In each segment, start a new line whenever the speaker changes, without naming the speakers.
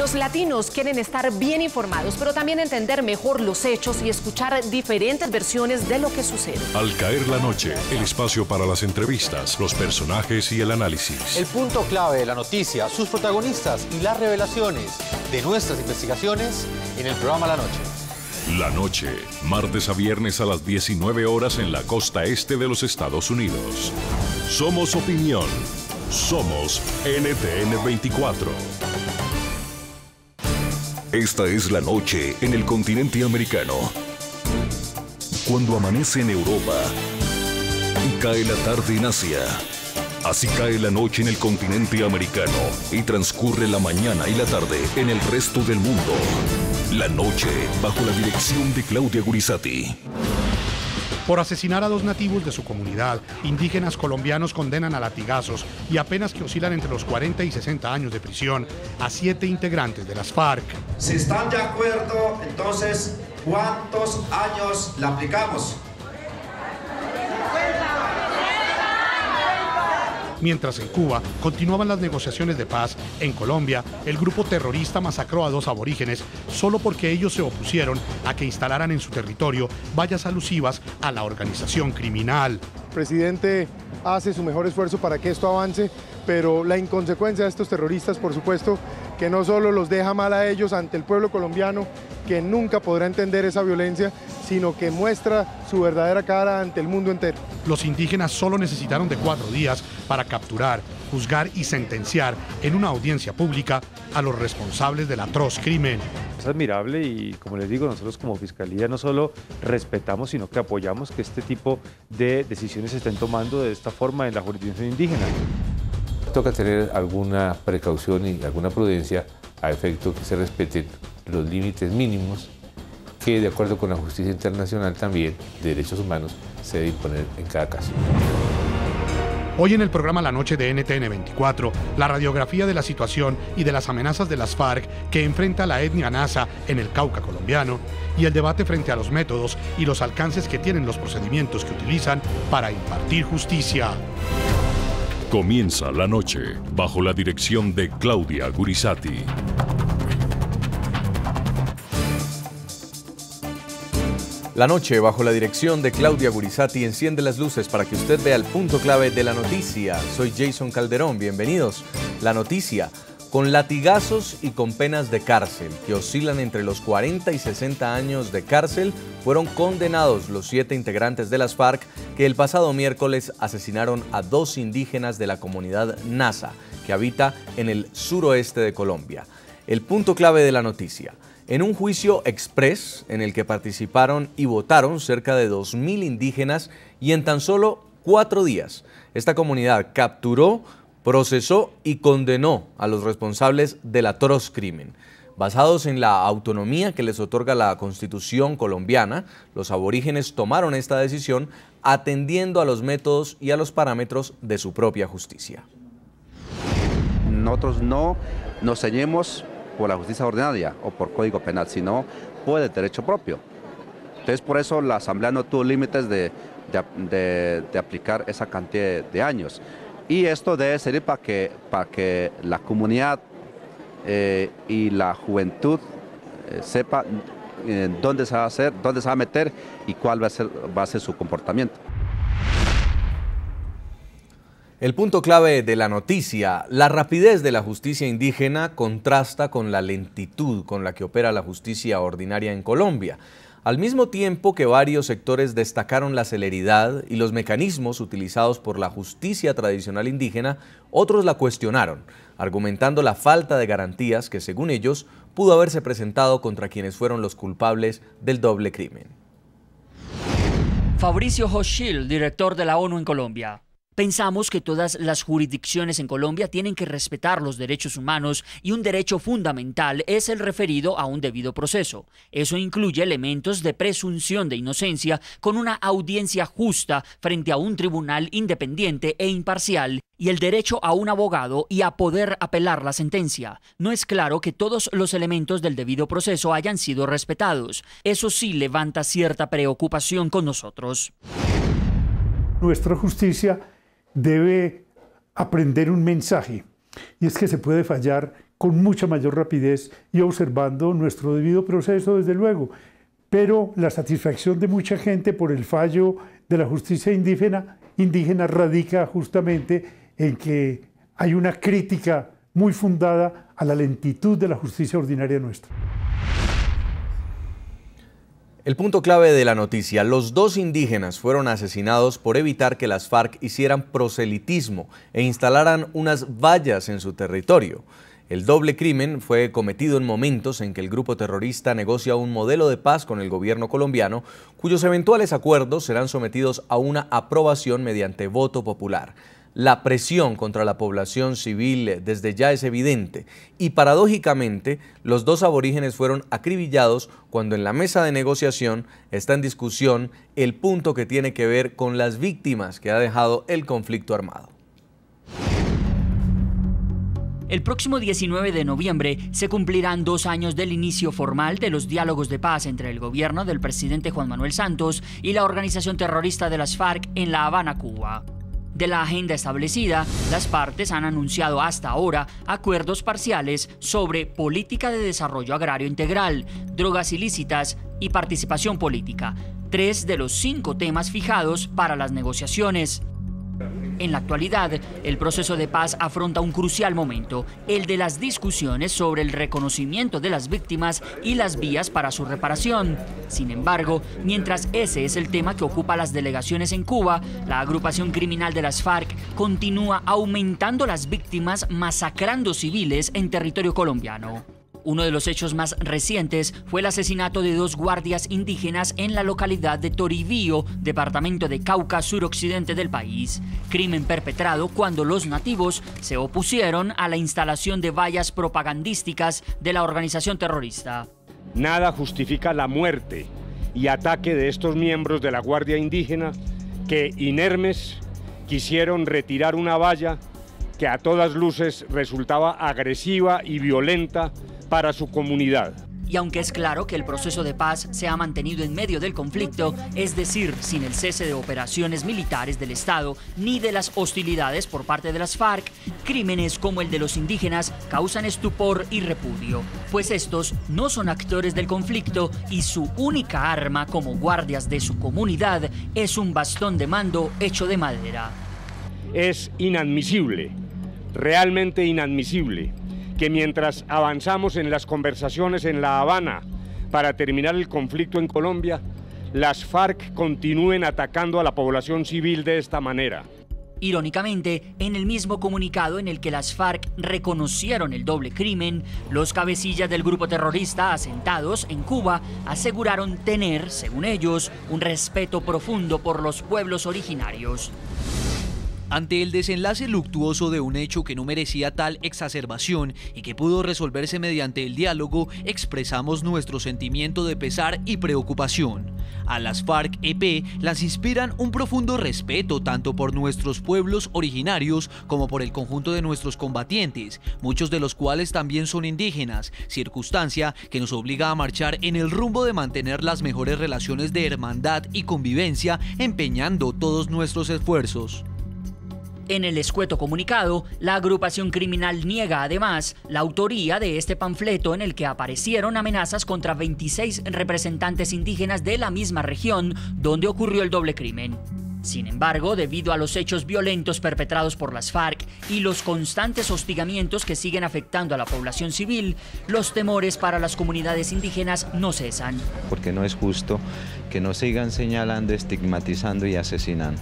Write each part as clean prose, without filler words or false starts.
Los latinos quieren estar bien informados, pero también entender mejor los hechos y escuchar diferentes versiones de lo que sucede.
Al caer la noche, el espacio para las entrevistas, los personajes y el análisis.
El punto clave de la noticia, sus protagonistas y las revelaciones de nuestras investigaciones en el programa La Noche.
La Noche, martes a viernes a las 19 horas en la costa este de los Estados Unidos. Somos opinión. Somos NTN 24. Esta es la noche en el continente americano. Cuando amanece en Europa y cae la tarde en Asia. Así cae la noche en el continente americano y transcurre la mañana y la tarde en el resto del mundo. La Noche, bajo la dirección de Claudia Gurizati.
Por asesinar a 2 nativos de su comunidad, indígenas colombianos condenan a latigazos y apenas que oscilan entre los 40 y 60 años de prisión a 7 integrantes de las FARC.
Si están de acuerdo, entonces, ¿cuántos años le aplicamos?
Mientras en Cuba continuaban las negociaciones de paz, en Colombia el grupo terrorista masacró a 2 aborígenes solo porque ellos se opusieron a que instalaran en su territorio vallas alusivas a la organización criminal.
El presidente hace su mejor esfuerzo para que esto avance, pero la inconsecuencia de estos terroristas, por supuesto, que no solo los deja mal a ellos ante el pueblo colombiano, que nunca podrá entender esa violencia, sino que muestra su verdadera cara ante el mundo entero.
Los indígenas solo necesitaron de 4 días para capturar, juzgar y sentenciar en una audiencia pública a los responsables del atroz crimen.
Es admirable y, como les digo, nosotros como Fiscalía no solo respetamos, sino que apoyamos que este tipo de decisiones se estén tomando de esta forma en la jurisdicción indígena.
Toca tener alguna precaución y alguna prudencia a efecto que se respeten los límites mínimos que, de acuerdo con la justicia internacional también de derechos humanos, se debe imponer en cada caso.
Hoy en el programa La Noche de NTN 24, la radiografía de la situación y de las amenazas de las FARC que enfrenta la etnia nasa en el Cauca colombiano y el debate frente a los métodos y los alcances que tienen los procedimientos que utilizan para impartir justicia.
Comienza La Noche, bajo la dirección de Claudia Gurizati.
La Noche, bajo la dirección de Claudia Gurizati, enciende las luces para que usted vea el punto clave de la noticia. Soy Jason Calderón, bienvenidos. La noticia, con latigazos y con penas de cárcel, que oscilan entre los 40 y 60 años de cárcel, fueron condenados los 7 integrantes de las FARC que el pasado miércoles asesinaron a 2 indígenas de la comunidad Nasa, que habita en el suroeste de Colombia. El punto clave de la noticia. En un juicio express en el que participaron y votaron cerca de 2.000 indígenas y en tan solo 4 días, esta comunidad capturó, procesó y condenó a los responsables del atroz crimen. Basados en la autonomía que les otorga la Constitución colombiana, los aborígenes tomaron esta decisión atendiendo a los métodos y a los parámetros de su propia justicia.
Nosotros no nos ceñimos por la justicia ordinaria o por código penal, sino por el derecho propio. Entonces, por eso la Asamblea no tuvo límites de aplicar esa cantidad de años. Y esto debe servir para que la comunidad y la juventud sepa dónde se va a hacer, dónde se va a meter y cuál va a ser su comportamiento.
El punto clave de la noticia, la rapidez de la justicia indígena contrasta con la lentitud con la que opera la justicia ordinaria en Colombia. Al mismo tiempo que varios sectores destacaron la celeridad y los mecanismos utilizados por la justicia tradicional indígena, otros la cuestionaron, argumentando la falta de garantías que, según ellos, pudo haberse presentado contra quienes fueron los culpables del doble crimen.
Fabricio Hochschild, director de la ONU en Colombia. Pensamos que todas las jurisdicciones en Colombia tienen que respetar los derechos humanos y un derecho fundamental es el referido a un debido proceso. Eso incluye elementos de presunción de inocencia con una audiencia justa frente a un tribunal independiente e imparcial y el derecho a un abogado y a poder apelar la sentencia. No es claro que todos los elementos del debido proceso hayan sido respetados. Eso sí levanta cierta preocupación con nosotros.
Nuestra justicia debe aprender un mensaje, y es que se puede fallar con mucha mayor rapidez y observando nuestro debido proceso, desde luego. Pero la satisfacción de mucha gente por el fallo de la justicia indígena radica justamente en que hay una crítica muy fundada a la lentitud de la justicia ordinaria nuestra.
El punto clave de la noticia: los 2 indígenas fueron asesinados por evitar que las FARC hicieran proselitismo e instalaran unas vallas en su territorio. El doble crimen fue cometido en momentos en que el grupo terrorista negocia un modelo de paz con el gobierno colombiano, cuyos eventuales acuerdos serán sometidos a una aprobación mediante voto popular. La presión contra la población civil desde ya es evidente y, paradójicamente, los 2 aborígenes fueron acribillados cuando en la mesa de negociación está en discusión el punto que tiene que ver con las víctimas que ha dejado el conflicto armado.
El próximo 19 de noviembre se cumplirán 2 años del inicio formal de los diálogos de paz entre el gobierno del presidente Juan Manuel Santos y la organización terrorista de las FARC en La Habana, Cuba. De la agenda establecida, las partes han anunciado hasta ahora acuerdos parciales sobre política de desarrollo agrario integral, drogas ilícitas y participación política, 3 de los 5 temas fijados para las negociaciones. En la actualidad, el proceso de paz afronta un crucial momento, el de las discusiones sobre el reconocimiento de las víctimas y las vías para su reparación. Sin embargo, mientras ese es el tema que ocupa las delegaciones en Cuba, la agrupación criminal de las FARC continúa aumentando las víctimas, masacrando civiles en territorio colombiano. Uno de los hechos más recientes fue el asesinato de 2 guardias indígenas en la localidad de Toribío, departamento de Cauca, suroccidente del país. Crimen perpetrado cuando los nativos se opusieron a la instalación de vallas propagandísticas de la organización terrorista.
Nada justifica la muerte y ataque de estos miembros de la Guardia Indígena que, inermes, quisieron retirar una valla que a todas luces resultaba agresiva y violenta para su comunidad.
Y aunque es claro que el proceso de paz se ha mantenido en medio del conflicto, es decir, sin el cese de operaciones militares del Estado ni de las hostilidades por parte de las FARC, crímenes como el de los indígenas causan estupor y repudio, pues estos no son actores del conflicto y su única arma como guardias de su comunidad es un bastón de mando hecho de madera.
Es inadmisible, realmente inadmisible, que mientras avanzamos en las conversaciones en La Habana para terminar el conflicto en Colombia, las FARC continúen atacando a la población civil de esta manera.
Irónicamente, en el mismo comunicado en el que las FARC reconocieron el doble crimen, los cabecillas del grupo terrorista asentados en Cuba aseguraron tener, según ellos, un respeto profundo por los pueblos originarios.
Ante el desenlace luctuoso de un hecho que no merecía tal exacerbación y que pudo resolverse mediante el diálogo, expresamos nuestro sentimiento de pesar y preocupación. A las FARC-EP las inspiran un profundo respeto tanto por nuestros pueblos originarios como por el conjunto de nuestros combatientes, muchos de los cuales también son indígenas, circunstancia que nos obliga a marchar en el rumbo de mantener las mejores relaciones de hermandad y convivencia, empeñando todos nuestros esfuerzos.
En el escueto comunicado, la agrupación criminal niega además la autoría de este panfleto en el que aparecieron amenazas contra 26 representantes indígenas de la misma región donde ocurrió el doble crimen. Sin embargo, debido a los hechos violentos perpetrados por las FARC y los constantes hostigamientos que siguen afectando a la población civil, los temores para las comunidades indígenas no cesan.
Porque no es justo que nos sigan señalando, estigmatizando y asesinando.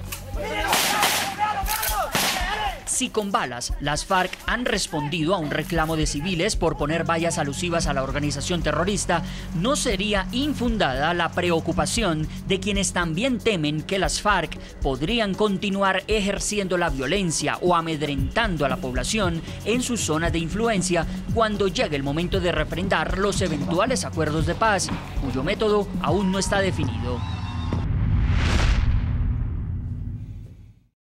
Si con balas, las FARC han respondido a un reclamo de civiles por poner vallas alusivas a la organización terrorista, no sería infundada la preocupación de quienes también temen que las FARC podrían continuar ejerciendo la violencia o amedrentando a la población en sus zonas de influencia cuando llegue el momento de refrendar los eventuales acuerdos de paz, cuyo método aún no está definido.